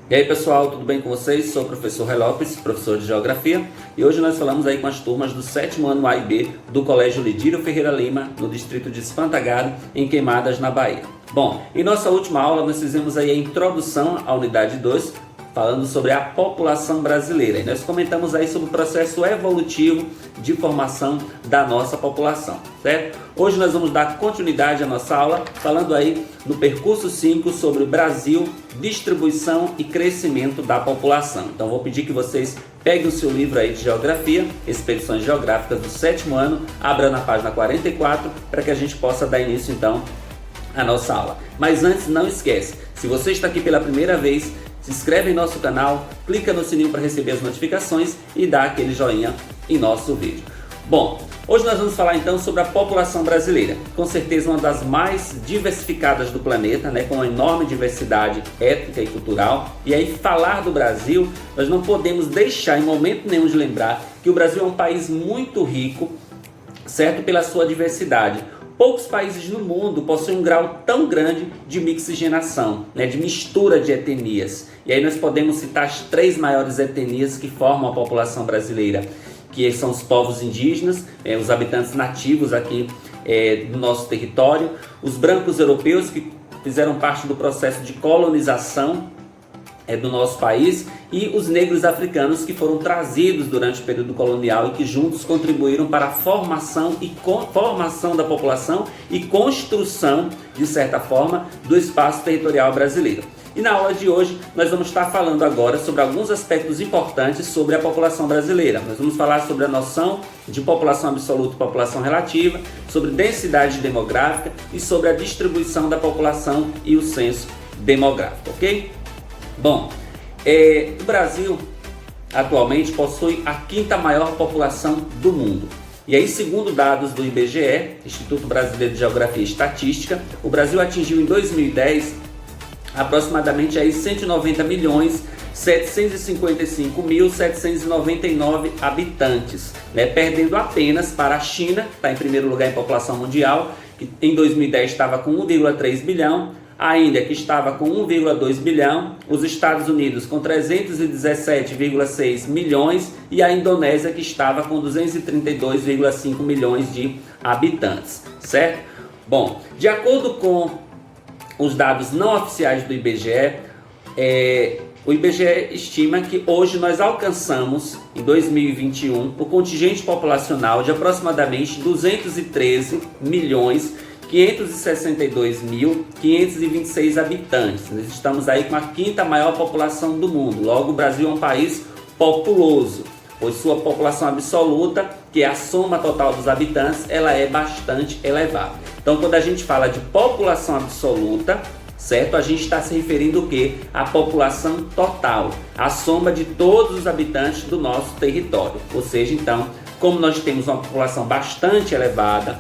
E aí pessoal, tudo bem com vocês? Sou o professor Rei Lopes, professor de Geografia, e hoje nós falamos aí com as turmas do 7º ano A e B do Colégio Lidírio Ferreira Lima, no distrito de Espantagado, em Queimadas, na Bahia. Bom, em nossa última aula nós fizemos aí a introdução à unidade 2, falando sobre a população brasileira. E nós comentamos aí sobre o processo evolutivo de formação da nossa população, certo? Hoje nós vamos dar continuidade à nossa aula, falando aí no percurso 5 sobre o Brasil, distribuição e crescimento da população. Então vou pedir que vocês peguem o seu livro aí de Geografia, Expedições Geográficas do 7º ano, abra na página 44, para que a gente possa dar início então à nossa aula. Mas antes, não esquece, se você está aqui pela primeira vez, se inscreve em nosso canal, clica no sininho para receber as notificações e dá aquele joinha em nosso vídeo. Bom, hoje nós vamos falar então sobre a população brasileira, com certeza uma das mais diversificadas do planeta, né, com uma enorme diversidade étnica e cultural. E aí falar do Brasil, nós não podemos deixar em momento nenhum de lembrar que o Brasil é um país muito rico, certo, pela sua diversidade. Poucos países no mundo possuem um grau tão grande de mixigenação, né, de mistura de etnias. E aí nós podemos citar as 3 maiores etnias que formam a população brasileira, que são os povos indígenas, os habitantes nativos aqui do nosso território, os brancos europeus que fizeram parte do processo de colonização do nosso país, e os negros africanos que foram trazidos durante o período colonial e que juntos contribuíram para a formação da população e construção, de certa forma, do espaço territorial brasileiro. E na aula de hoje nós vamos estar falando agora sobre alguns aspectos importantes sobre a população brasileira. Nós vamos falar sobre a noção de população absoluta e população relativa, sobre densidade demográfica e sobre a distribuição da população e o censo demográfico, ok? Bom, o Brasil atualmente possui a 5ª maior população do mundo. E aí, segundo dados do IBGE, Instituto Brasileiro de Geografia e Estatística, o Brasil atingiu em 2010 aproximadamente aí 190.755.799 habitantes, né? Perdendo apenas para a China, que está em primeiro lugar em população mundial, que em 2010 estava com 1,3 bilhão, a Índia, que estava com 1,2 bilhão, os Estados Unidos com 317,6 milhões e a Indonésia, que estava com 232,5 milhões de habitantes, certo? Bom, de acordo com os dados não oficiais do IBGE, o IBGE estima que hoje nós alcançamos, em 2021, o contingente populacional de aproximadamente 213.562.526 habitantes. Nós estamos aí com a 5ª maior população do mundo. Logo, o Brasil é um país populoso, pois sua população absoluta, que é a soma total dos habitantes, ela é bastante elevada. Então, quando a gente fala de população absoluta, certo? A gente está se referindo o quê? À população total, a soma de todos os habitantes do nosso território. Ou seja, então, como nós temos uma população bastante elevada,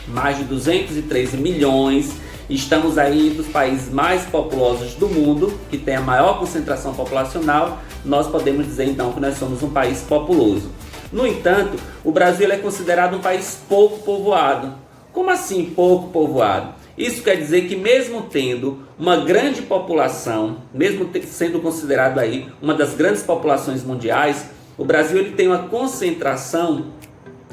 mais de 213 milhões, estamos aí entre os países mais populosos do mundo, que tem a maior concentração populacional, nós podemos dizer então que nós somos um país populoso. No entanto, o Brasil é considerado um país pouco povoado. Como assim pouco povoado? Isso quer dizer que mesmo tendo uma grande população, mesmo sendo considerado aí uma das grandes populações mundiais, o Brasil ele tem uma concentração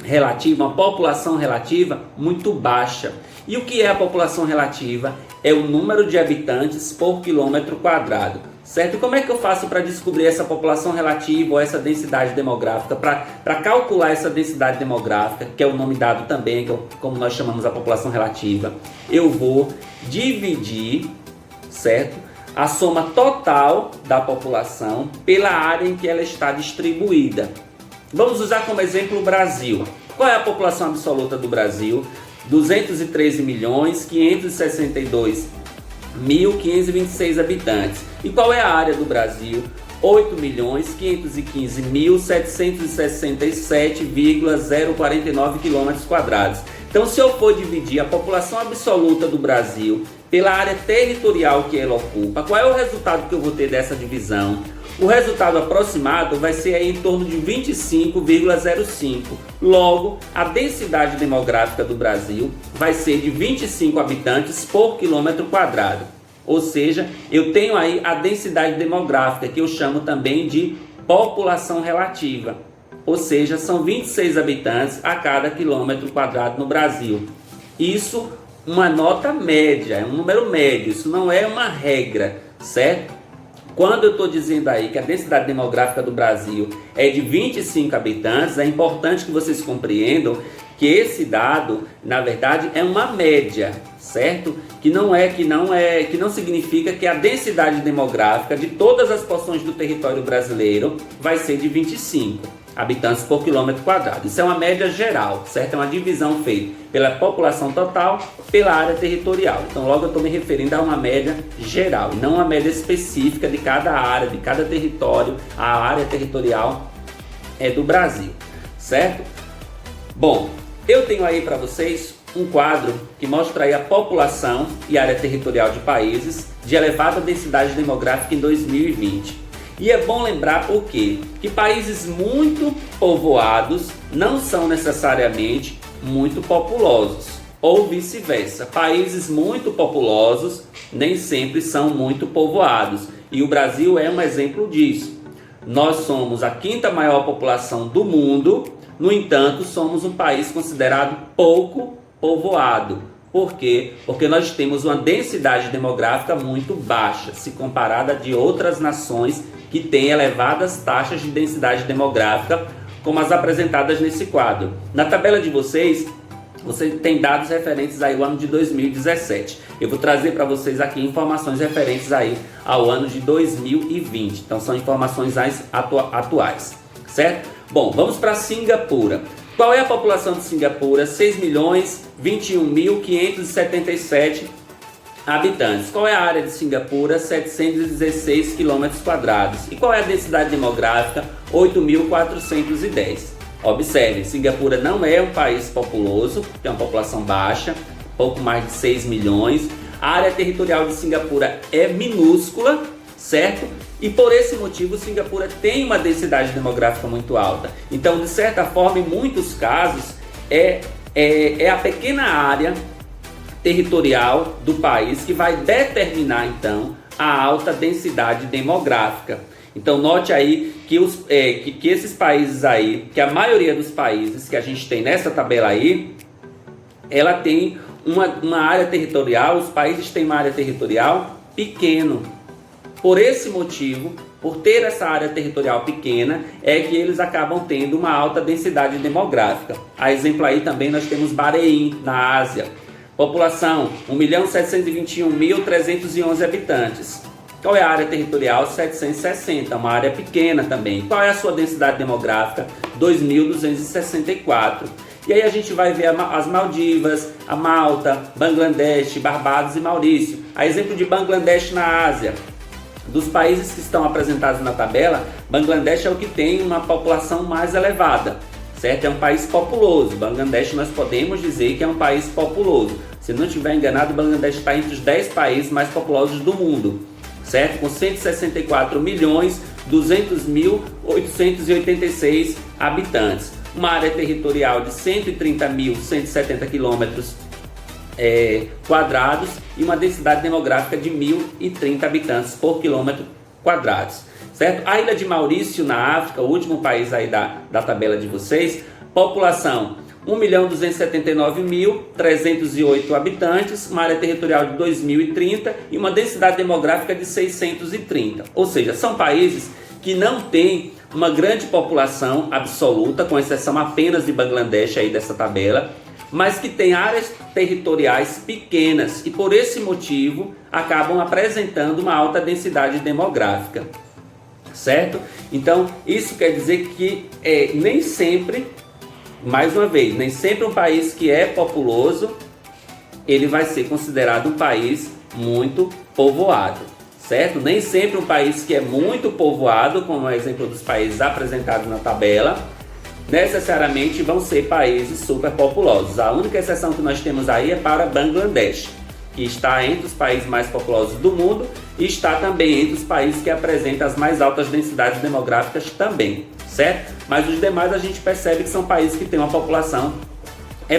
relativa, uma população relativa muito baixa. E o que é a população relativa? É o número de habitantes por quilômetro quadrado, certo? E como é que eu faço para descobrir essa população relativa ou essa densidade demográfica? Para calcular essa densidade demográfica, que é o nome dado também, que é como nós chamamos a população relativa, eu vou dividir, certo, a soma total da população pela área em que ela está distribuída. Vamos usar como exemplo o Brasil. Qual é a população absoluta do Brasil? 213.562.526 habitantes. E qual é a área do Brasil? 8.515.767,049 km². Então, se eu for dividir a população absoluta do Brasil pela área territorial que ela ocupa, qual é o resultado que eu vou ter dessa divisão? O resultado aproximado vai ser aí em torno de 25,05. Logo, a densidade demográfica do Brasil vai ser de 25 habitantes por quilômetro quadrado. Ou seja, eu tenho aí a densidade demográfica, que eu chamo também de população relativa. Ou seja, são 26 habitantes a cada quilômetro quadrado no Brasil. Isso uma nota média, é um número médio, isso não é uma regra, certo? Quando eu estou dizendo aí que a densidade demográfica do Brasil é de 25 habitantes, é importante que vocês compreendam que esse dado, na verdade, é uma média, certo? Que não significa que a densidade demográfica de todas as porções do território brasileiro vai ser de 25 habitantes por quilômetro quadrado. Isso é uma média geral, certo? É uma divisão feita pela população total, pela área territorial. Então, logo eu estou me referindo a uma média geral, não uma média específica de cada área, de cada território. A área territorial é do Brasil, certo? Bom, eu tenho aí para vocês um quadro que mostra aí a população e área territorial de países de elevada densidade demográfica em 2020. E é bom lembrar por quê? Que países muito povoados não são necessariamente muito populosos, ou vice-versa. Países muito populosos nem sempre são muito povoados. E o Brasil é um exemplo disso. Nós somos a 5ª maior população do mundo, no entanto, somos um país considerado pouco povoado. Por quê? Porque nós temos uma densidade demográfica muito baixa, se comparada a de outras nações que têm elevadas taxas de densidade demográfica, como as apresentadas nesse quadro. Na tabela de vocês, você tem dados referentes aí ao ano de 2017. Eu vou trazer para vocês aqui informações referentes aí ao ano de 2020. Então são informações atuais, certo? Bom, vamos para Singapura. Qual é a população de Singapura? 6.021.577 habitantes. Qual é a área de Singapura? 716 km². E qual é a densidade demográfica? 8.410. Observe, Singapura não é um país populoso, tem uma população baixa, pouco mais de 6 milhões. A área territorial de Singapura é minúscula, certo? E por esse motivo, Singapura tem uma densidade demográfica muito alta. Então, de certa forma, em muitos casos, é a pequena área territorial do país que vai determinar, então, a alta densidade demográfica. Então, note aí que esses países aí, que a maioria dos países que a gente tem nessa tabela aí, ela tem uma área territorial, os países têm uma área territorial pequena. Por esse motivo, por ter essa área territorial pequena, é que eles acabam tendo uma alta densidade demográfica. A exemplo aí também nós temos Bahrein, na Ásia. População, 1.721.311 habitantes. Qual é a área territorial? 760, uma área pequena também. Qual é a sua densidade demográfica? 2.264. E aí a gente vai ver as Maldivas, a Malta, Bangladesh, Barbados e Maurício. A exemplo de Bangladesh na Ásia. Dos países que estão apresentados na tabela, Bangladesh é o que tem uma população mais elevada, certo? É um país populoso. Bangladesh nós podemos dizer que é um país populoso. Se não estiver enganado, Bangladesh está entre os 10 países mais populosos do mundo, certo? Com 164.200.886 habitantes. Uma área territorial de 130.170 quilômetros quadrados e uma densidade demográfica de 1.030 habitantes por quilômetro quadrados, certo? A ilha de Maurício, na África, o último país aí da tabela de vocês, população 1.279.308 habitantes, uma área territorial de 2.030 e uma densidade demográfica de 630. Ou seja, são países que não têm uma grande população absoluta, com exceção apenas de Bangladesh aí dessa tabela, mas que tem áreas territoriais pequenas e por esse motivo acabam apresentando uma alta densidade demográfica, certo? Então isso quer dizer que nem sempre, mais uma vez, nem sempre um país que é populoso ele vai ser considerado um país muito povoado, certo? Nem sempre um país que é muito povoado, como é o exemplo dos países apresentados na tabela, necessariamente vão ser países superpopulosos. A única exceção que nós temos aí é para Bangladesh, que está entre os países mais populosos do mundo e está também entre os países que apresentam as mais altas densidades demográficas também, certo? Mas os demais a gente percebe que são países que têm uma população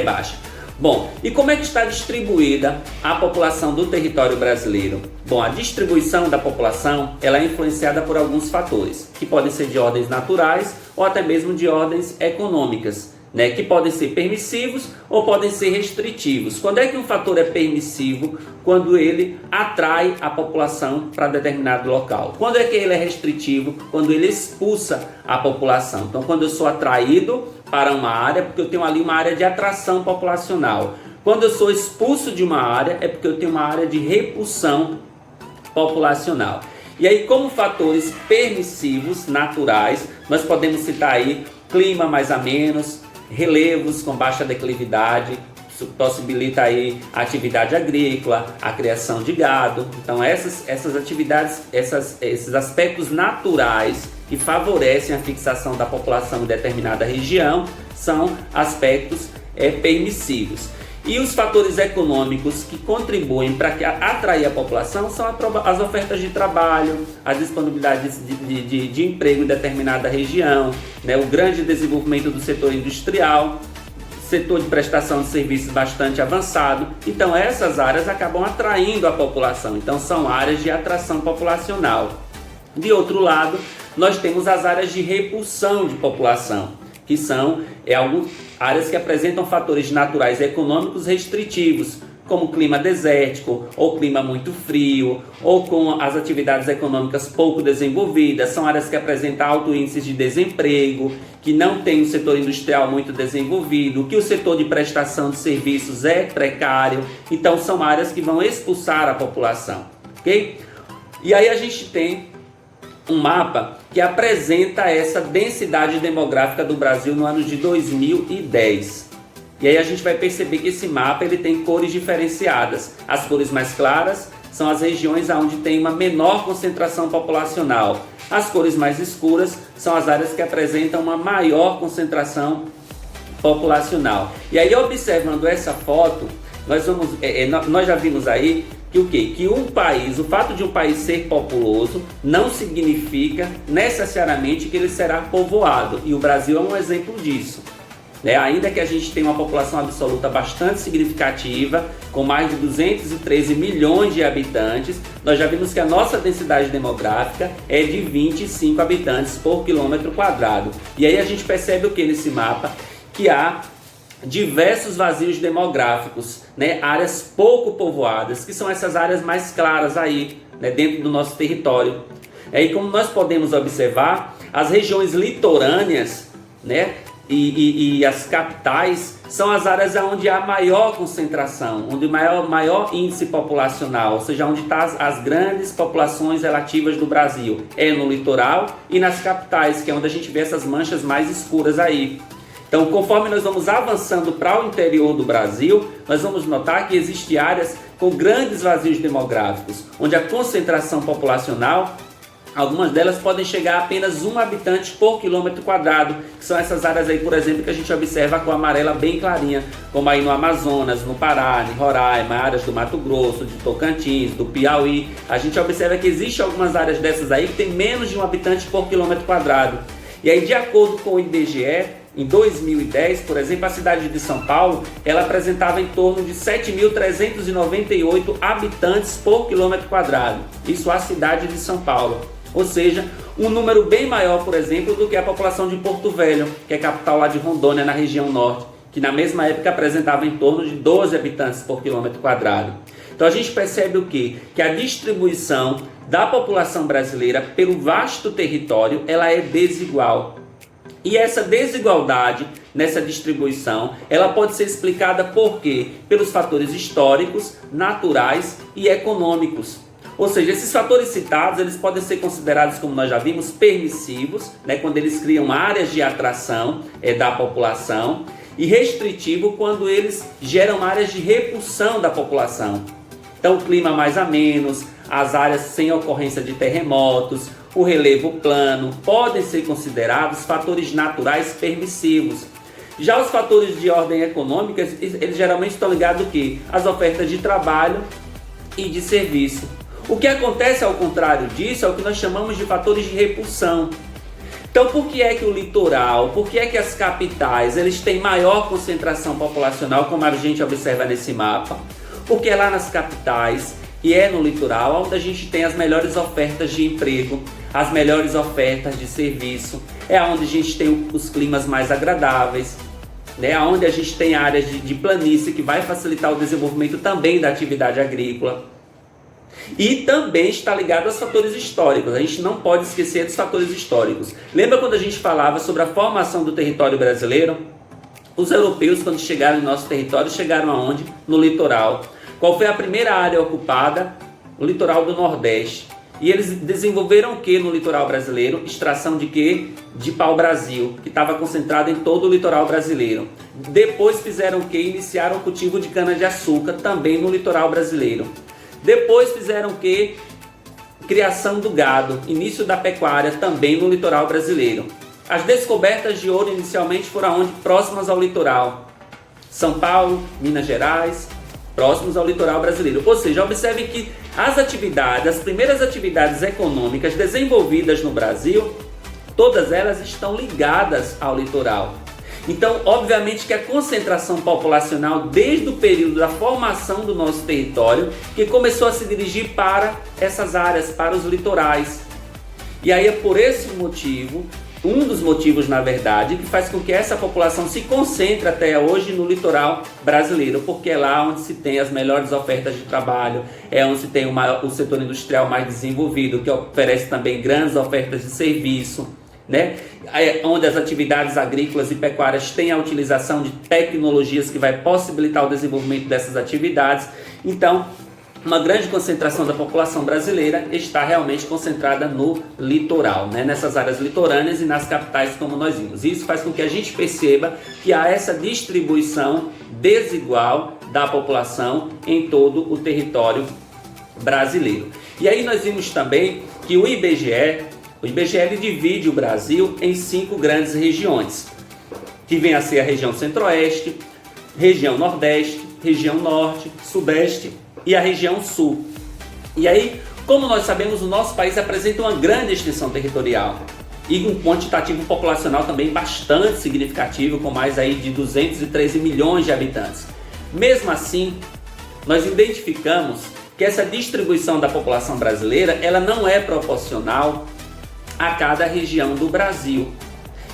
baixa. Bom, e como é que está distribuída a população do território brasileiro? Bom, a distribuição da população ela é influenciada por alguns fatores, que podem ser de ordens naturais ou até mesmo de ordens econômicas, né, que podem ser permissivos ou podem ser restritivos. Quando é que um fator é permissivo? Quando ele atrai a população para determinado local. Quando é que ele é restritivo? Quando ele expulsa a população. Então, quando eu sou atraído para uma área, porque eu tenho ali uma área de atração populacional. Quando eu sou expulso de uma área, é porque eu tenho uma área de repulsão populacional. E aí, como fatores permissivos, naturais, nós podemos citar aí clima mais a menos, relevos com baixa declividade, isso possibilita aí a atividade agrícola, a criação de gado. Então essas atividades, esses aspectos naturais que favorecem a fixação da população em determinada região são aspectos permissivos. E os fatores econômicos que contribuem para atrair a população são as ofertas de trabalho, as disponibilidades de emprego em determinada região, né, o grande desenvolvimento do setor industrial, setor de prestação de serviços bastante avançado. Então essas áreas acabam atraindo a população, então são áreas de atração populacional. De outro lado, nós temos as áreas de repulsão de população, que são áreas que apresentam fatores naturais e econômicos restritivos, como clima desértico, ou clima muito frio, ou com as atividades econômicas pouco desenvolvidas. São áreas que apresentam alto índice de desemprego, que não tem um setor industrial muito desenvolvido, que o setor de prestação de serviços é precário. Então são áreas que vão expulsar a população, ok? E aí a gente tem um mapa que apresenta essa densidade demográfica do Brasil no ano de 2010. E aí a gente vai perceber que esse mapa ele tem cores diferenciadas. As cores mais claras são as regiões onde tem uma menor concentração populacional. As cores mais escuras são as áreas que apresentam uma maior concentração populacional. E aí, observando essa foto, nós já vimos aí que o quê? Que um país, o fato de um país ser populoso não significa necessariamente que ele será povoado. E o Brasil é um exemplo disso. Ainda que a gente tenha uma população absoluta bastante significativa, com mais de 213 milhões de habitantes, nós já vimos que a nossa densidade demográfica é de 25 habitantes por quilômetro quadrado. E aí a gente percebe o que nesse mapa? Que há diversos vazios demográficos, né? Áreas pouco povoadas, que são essas áreas mais claras aí, né? Dentro do nosso território. E como nós podemos observar, as regiões litorâneas, né? E as capitais são as áreas onde há maior concentração, onde maior índice populacional, ou seja, onde estão as grandes populações relativas do Brasil. É no litoral e nas capitais, que é onde a gente vê essas manchas mais escuras aí. Então, conforme nós vamos avançando para o interior do Brasil, nós vamos notar que existem áreas com grandes vazios demográficos, onde a concentração populacional, algumas delas podem chegar a apenas 1 habitante por quilômetro quadrado, que são essas áreas aí, por exemplo, que a gente observa com a amarela bem clarinha, como aí no Amazonas, no Pará, em Roraima, áreas do Mato Grosso, de Tocantins, do Piauí. A gente observa que existem algumas áreas dessas aí que tem menos de 1 habitante por quilômetro quadrado. E aí, de acordo com o IBGE, em 2010, por exemplo, a cidade de São Paulo, ela apresentava em torno de 7.398 habitantes por quilômetro quadrado. Isso a cidade de São Paulo. Ou seja, um número bem maior, por exemplo, do que a população de Porto Velho, que é capital lá de Rondônia, na região norte, que na mesma época apresentava em torno de 12 habitantes por quilômetro quadrado. Então a gente percebe o quê? Que a distribuição da população brasileira pelo vasto território, ela é desigual. E essa desigualdade nessa distribuição, ela pode ser explicada por quê? Pelos fatores históricos, naturais e econômicos. Ou seja, esses fatores citados, eles podem ser considerados, como nós já vimos, permissivos, né, quando eles criam áreas de atração da população, e restritivo quando eles geram áreas de repulsão da população. Então, o clima mais ameno, as áreas sem ocorrência de terremotos, o relevo plano, podem ser considerados fatores naturais permissivos. Já os fatores de ordem econômica, eles geralmente estão ligados ao quê? Às ofertas de trabalho e de serviço. O que acontece ao contrário disso é o que nós chamamos de fatores de repulsão. Então, por que é que o litoral, por que é que as capitais, eles têm maior concentração populacional, como a gente observa nesse mapa? Porque é lá nas capitais e é no litoral onde a gente tem as melhores ofertas de emprego, as melhores ofertas de serviço, é onde a gente tem os climas mais agradáveis, né? Onde a gente tem áreas de planície que vai facilitar o desenvolvimento também da atividade agrícola. E também está ligado aos fatores históricos. A gente não pode esquecer dos fatores históricos. Lembra quando a gente falava sobre a formação do território brasileiro? Os europeus, quando chegaram no nosso território, chegaram aonde? No litoral. Qual foi a primeira área ocupada? O litoral do Nordeste. E eles desenvolveram o que no litoral brasileiro? Extração de quê? De pau-brasil, que estava concentrado em todo o litoral brasileiro. Depois fizeram o que? Iniciaram o cultivo de cana-de-açúcar, também no litoral brasileiro. Depois fizeram o que? Criação do gado, início da pecuária, também no litoral brasileiro. As descobertas de ouro inicialmente foram onde? Próximas ao litoral. São Paulo, Minas Gerais, próximos ao litoral brasileiro. Ou seja, observe que as primeiras atividades econômicas desenvolvidas no Brasil, todas elas estão ligadas ao litoral. Então, obviamente que a concentração populacional, desde o período da formação do nosso território, que começou a se dirigir para essas áreas, para os litorais. E aí é por esse motivo, um dos motivos na verdade, que faz com que essa população se concentre até hoje no litoral brasileiro, porque é lá onde se tem as melhores ofertas de trabalho, é onde se tem o setor industrial mais desenvolvido, que oferece também grandes ofertas de serviço, né? Onde as atividades agrícolas e pecuárias têm a utilização de tecnologias que vai possibilitar o desenvolvimento dessas atividades. Então, uma grande concentração da população brasileira está realmente concentrada no litoral, né? Nessas áreas litorâneas e nas capitais, como nós vimos. Isso faz com que a gente perceba que há essa distribuição desigual da população em todo o território brasileiro. E aí nós vimos também que o IBGE ele divide o Brasil em 5 grandes regiões, que vem a ser a região centro-oeste, região nordeste, região norte, sudeste e a região sul. E aí, como nós sabemos, o nosso país apresenta uma grande extensão territorial e um quantitativo populacional também bastante significativo, com mais aí de 213 milhões de habitantes. Mesmo assim, nós identificamos que essa distribuição da população brasileira ela não é proporcional a cada região do Brasil.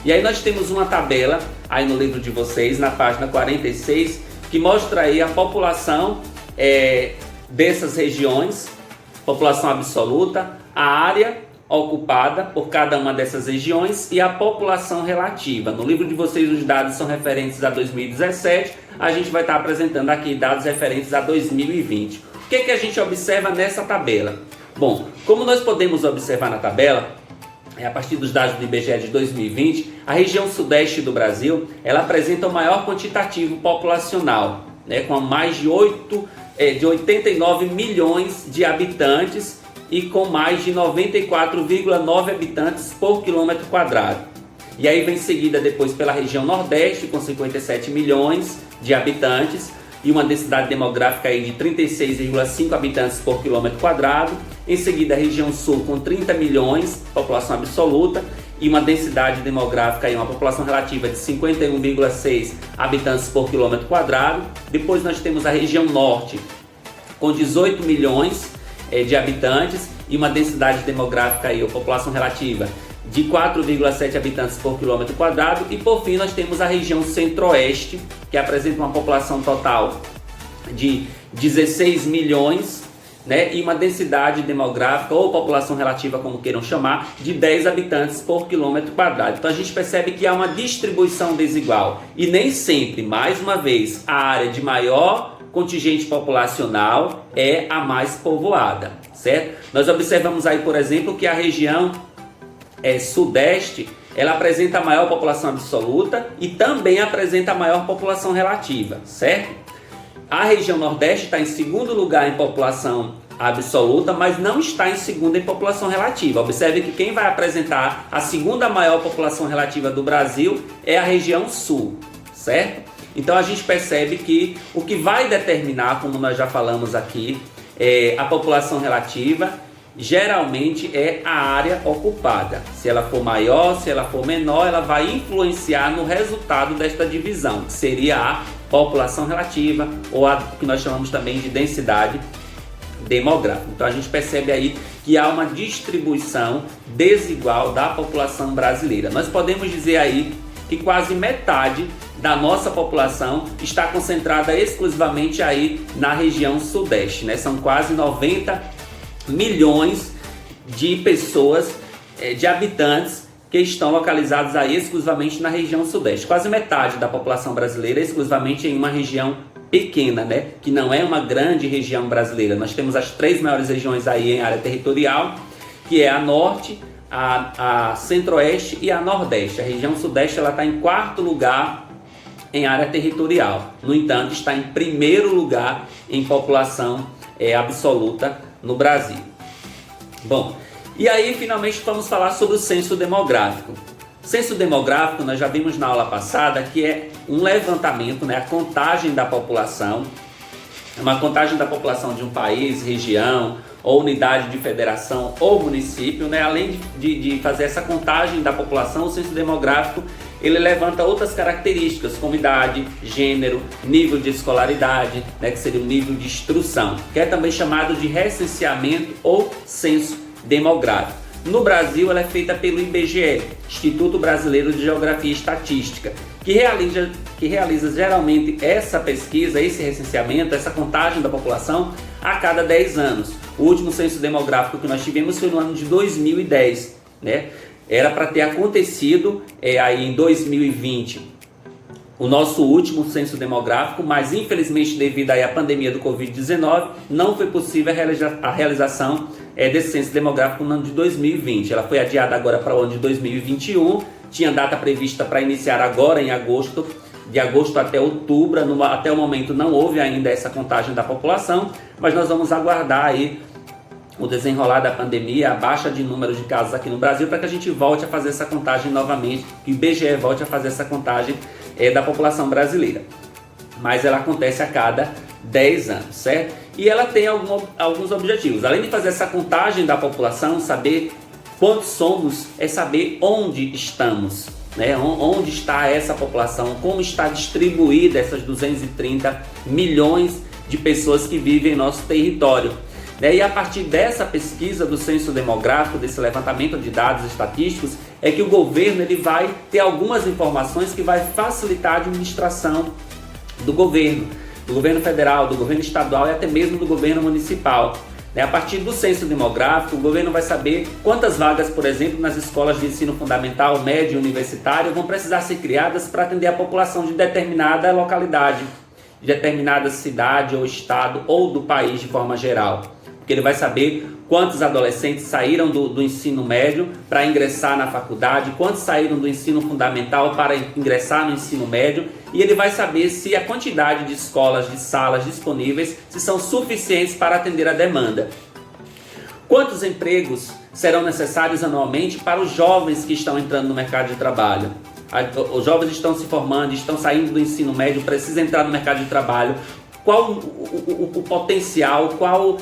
E aí nós temos uma tabela aí no livro de vocês, na página 46, que mostra aí a população dessas regiões, população absoluta, a área ocupada por cada uma dessas regiões e a população relativa. No livro de vocês os dados são referentes a 2017, a gente vai estar apresentando aqui dados referentes a 2020. O que que a gente observa nessa tabela? Bom, como nós podemos observar na tabela, a partir dos dados do IBGE de 2020, a região sudeste do Brasil, ela apresenta o maior quantitativo populacional, né, com mais de 89 milhões de habitantes e com mais de 94,9 habitantes por quilômetro quadrado. E aí vem seguida depois pela região nordeste, com 57 milhões de habitantes e uma densidade demográfica aí de 36,5 habitantes por quilômetro quadrado. Em seguida, a região sul com 30 milhões, população absoluta, e uma densidade demográfica e uma população relativa de 51,6 habitantes por quilômetro quadrado. Depois nós temos a região norte com 18 milhões de habitantes e uma densidade demográfica e população relativa de 4,7 habitantes por quilômetro quadrado. E por fim nós temos a região centro-oeste, que apresenta uma população total de 16 milhões, né, e uma densidade demográfica ou população relativa, como queiram chamar, de 10 habitantes por quilômetro quadrado. Então a gente percebe que há uma distribuição desigual e nem sempre, mais uma vez, a área de maior contingente populacional é a mais povoada, certo? Nós observamos aí, por exemplo, que a região sudeste, ela apresenta a maior população absoluta e também apresenta a maior população relativa, certo? A região nordeste está em segundo lugar em população absoluta, mas não está em segundo em população relativa. Observe que quem vai apresentar a segunda maior população relativa do Brasil é a região sul, certo? Então a gente percebe que o que vai determinar, como nós já falamos aqui, a população relativa geralmente é a área ocupada. Se ela for maior, se ela for menor, ela vai influenciar no resultado desta divisão, que seria a população relativa, ou a que nós chamamos também de densidade demográfica. Então a gente percebe aí que há uma distribuição desigual da população brasileira. Nós podemos dizer aí que quase metade da nossa população está concentrada exclusivamente aí na região sudeste, né? São quase 90 milhões de pessoas, de habitantes que estão localizados aí exclusivamente na região sudeste. Quase metade da população brasileira exclusivamente em uma região pequena, né? Que não é uma grande região brasileira. Nós temos as 3 maiores regiões aí em área territorial, que é a norte, a centro-oeste e a nordeste. A região sudeste ela está em 4º lugar em área territorial. No entanto, está em 1º lugar em população absoluta no Brasil. Bom, e aí finalmente vamos falar sobre o censo demográfico. Censo demográfico, nós já vimos na aula passada que é um levantamento, né, a contagem da população, uma contagem da população de um país, região, ou unidade de federação ou município, né? Além de fazer essa contagem da população, o censo demográfico ele levanta outras características como idade, gênero, nível de escolaridade, né? Que seria o nível de instrução, que é também chamado de recenseamento ou censo demográfico. No Brasil, ela é feita pelo IBGE, Instituto Brasileiro de Geografia e Estatística, que realiza geralmente essa pesquisa, esse recenseamento, essa contagem da população a cada 10 anos. O último censo demográfico que nós tivemos foi no ano de 2010, né? Era para ter acontecido aí em 2020 o nosso último censo demográfico, mas infelizmente devido aí à pandemia do Covid-19 não foi possível a realização desse censo demográfico no ano de 2020. Ela foi adiada agora para o ano de 2021, tinha data prevista para iniciar agora em agosto, de agosto até outubro. Até o momento não houve ainda essa contagem da população, mas nós vamos aguardar aí o desenrolar da pandemia, a baixa de número de casos aqui no Brasil, para que a gente volte a fazer essa contagem novamente, que o IBGE volte a fazer essa contagem da população brasileira. Mas ela acontece a cada 10 anos, certo? E ela tem alguns objetivos. Além de fazer essa contagem da população, saber quantos somos, é saber onde estamos, né? Onde está essa população, como está distribuída essas 230 milhões de pessoas que vivem em nosso território. E a partir dessa pesquisa do censo demográfico, desse levantamento de dados estatísticos, é que o governo ele vai ter algumas informações que vai facilitar a administração do governo federal, do governo estadual e até mesmo do governo municipal. A partir do censo demográfico, o governo vai saber quantas vagas, por exemplo, nas escolas de ensino fundamental, médio e universitário vão precisar ser criadas para atender a população de determinada localidade, de determinada cidade ou estado ou do país de forma geral. Porque ele vai saber quantos adolescentes saíram do ensino médio para ingressar na faculdade, quantos saíram do ensino fundamental para ingressar no ensino médio, e ele vai saber se a quantidade de escolas, de salas disponíveis, se são suficientes para atender a demanda. Quantos empregos serão necessários anualmente para os jovens que estão entrando no mercado de trabalho? Os jovens estão se formando, estão saindo do ensino médio, precisam entrar no mercado de trabalho. Qual o potencial, qual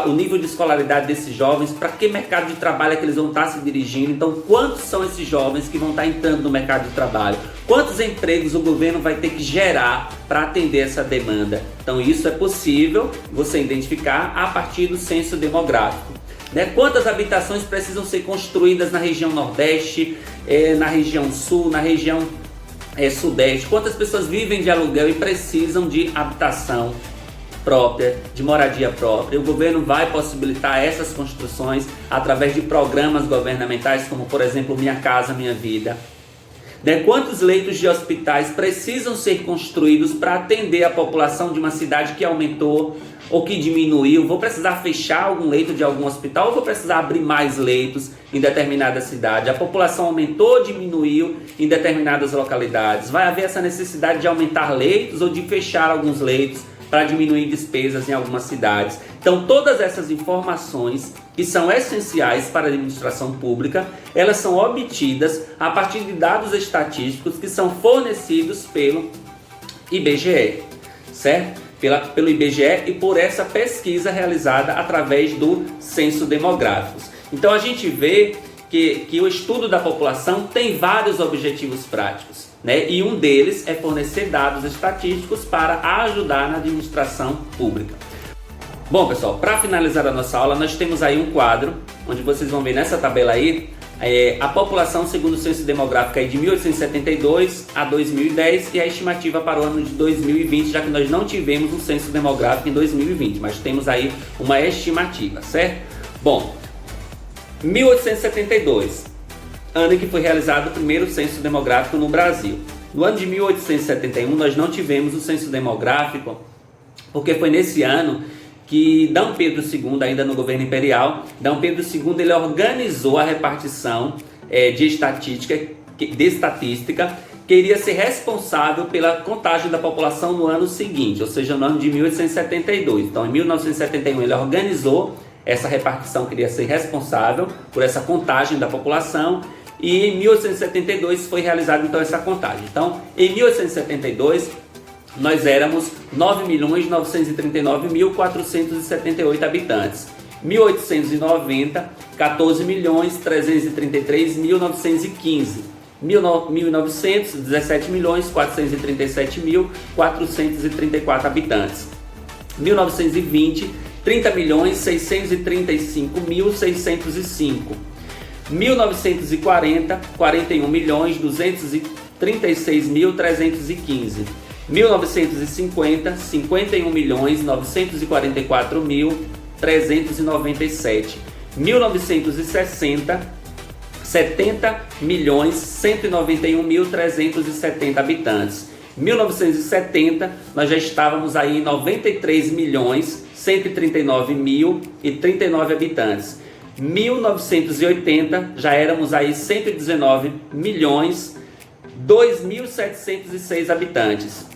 o nível de escolaridade desses jovens, para que mercado de trabalho é que eles vão estar se dirigindo? Então, quantos são esses jovens que vão estar entrando no mercado de trabalho? Quantos empregos o governo vai ter que gerar para atender essa demanda? Então, isso é possível você identificar a partir do censo demográfico. Quantas habitações precisam ser construídas na região Nordeste, na região Sul, na região Sudeste? Quantas pessoas vivem de aluguel e precisam de habitação própria, de moradia própria? O governo vai possibilitar essas construções através de programas governamentais, como por exemplo Minha Casa Minha Vida. Quantos leitos de hospitais precisam ser construídos para atender a população de uma cidade que aumentou ou que diminuiu? Vou precisar fechar algum leito de algum hospital ou vou precisar abrir mais leitos em determinada cidade? A população aumentou ou diminuiu em determinadas localidades? Vai haver essa necessidade de aumentar leitos ou de fechar alguns leitos para diminuir despesas em algumas cidades? Então, todas essas informações que são essenciais para a administração pública, elas são obtidas a partir de dados estatísticos que são fornecidos pelo IBGE, certo? pelo IBGE e por essa pesquisa realizada através do censo demográfico. Então a gente vê que o estudo da população tem vários objetivos práticos, né? E um deles é fornecer dados estatísticos para ajudar na administração pública. Bom, pessoal, para finalizar a nossa aula, nós temos aí um quadro, onde vocês vão ver nessa tabela aí, a população segundo o censo demográfico aí de 1872 a 2010 e a estimativa para o ano de 2020, já que nós não tivemos um censo demográfico em 2020, mas temos aí uma estimativa, certo? Bom, 1872, ano em que foi realizado o primeiro censo demográfico no Brasil. No ano de 1871 nós não tivemos o censo demográfico, porque foi nesse ano que D. Pedro II, ainda no governo imperial, D. Pedro II ele organizou a repartição de estatística, que iria ser responsável pela contagem da população no ano seguinte, ou seja, no ano de 1872. Então, em 1971 ele organizou essa repartição, que iria ser responsável por essa contagem da população, e em 1872 foi realizada então essa contagem. Então, em 1872 nós éramos 9.939.478 habitantes. 1890, 14.333.915. 1900, 17.437.434 habitantes. 1920, 30.635.605. 1940, 41.236.315. 1950, 51.944.397. 1960, 70.191.370 habitantes. 1970, nós já estávamos aí em 93.139.039 habitantes. 1980, já éramos aí 119.2.706 habitantes.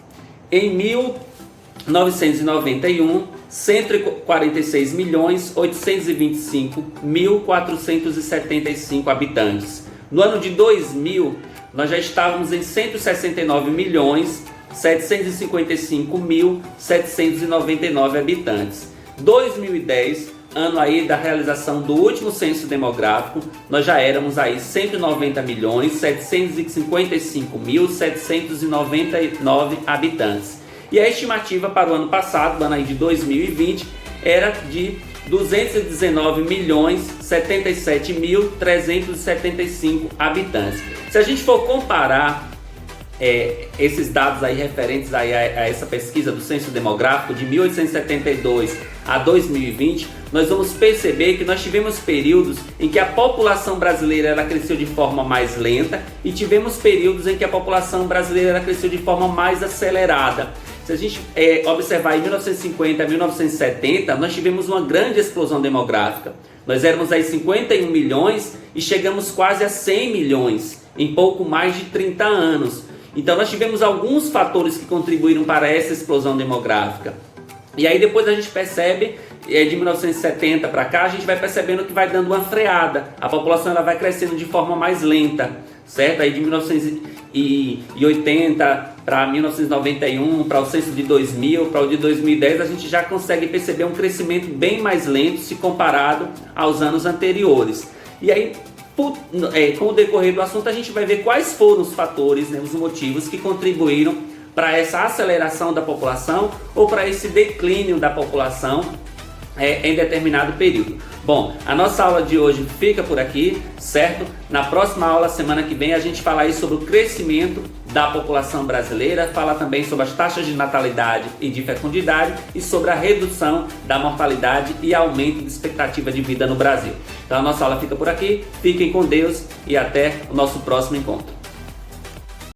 Em 1991, 146.825.475 habitantes. No ano de 2000, nós já estávamos em 169.755.799 habitantes. 2010, ano aí da realização do último censo demográfico, nós já éramos aí 190.755.799 habitantes. E a estimativa para o ano passado, o ano aí de 2020, era de 219.077.375 habitantes. Se a gente for comparar esses dados aí referentes aí a essa pesquisa do censo demográfico de 1872 a 2020, nós vamos perceber que nós tivemos períodos em que a população brasileira ela cresceu de forma mais lenta e tivemos períodos em que a população brasileira ela cresceu de forma mais acelerada. Se a gente observar em 1950 a 1970, nós tivemos uma grande explosão demográfica. Nós éramos aí 51 milhões e chegamos quase a 100 milhões em pouco mais de 30 anos. Então nós tivemos alguns fatores que contribuíram para essa explosão demográfica. E aí depois a gente percebe, de 1970 para cá, a gente vai percebendo que vai dando uma freada. A população ela vai crescendo de forma mais lenta, certo? Aí de 1980 para 1991, para o censo de 2000, para o de 2010, a gente já consegue perceber um crescimento bem mais lento se comparado aos anos anteriores. E aí, com o decorrer do assunto, a gente vai ver quais foram os fatores, né, os motivos que contribuíram para essa aceleração da população ou para esse declínio da população em determinado período. Bom, a nossa aula de hoje fica por aqui, certo? Na próxima aula, semana que vem, a gente fala aí sobre o crescimento da população brasileira, fala também sobre as taxas de natalidade e de fecundidade e sobre a redução da mortalidade e aumento de expectativa de vida no Brasil. Então a nossa aula fica por aqui, fiquem com Deus e até o nosso próximo encontro.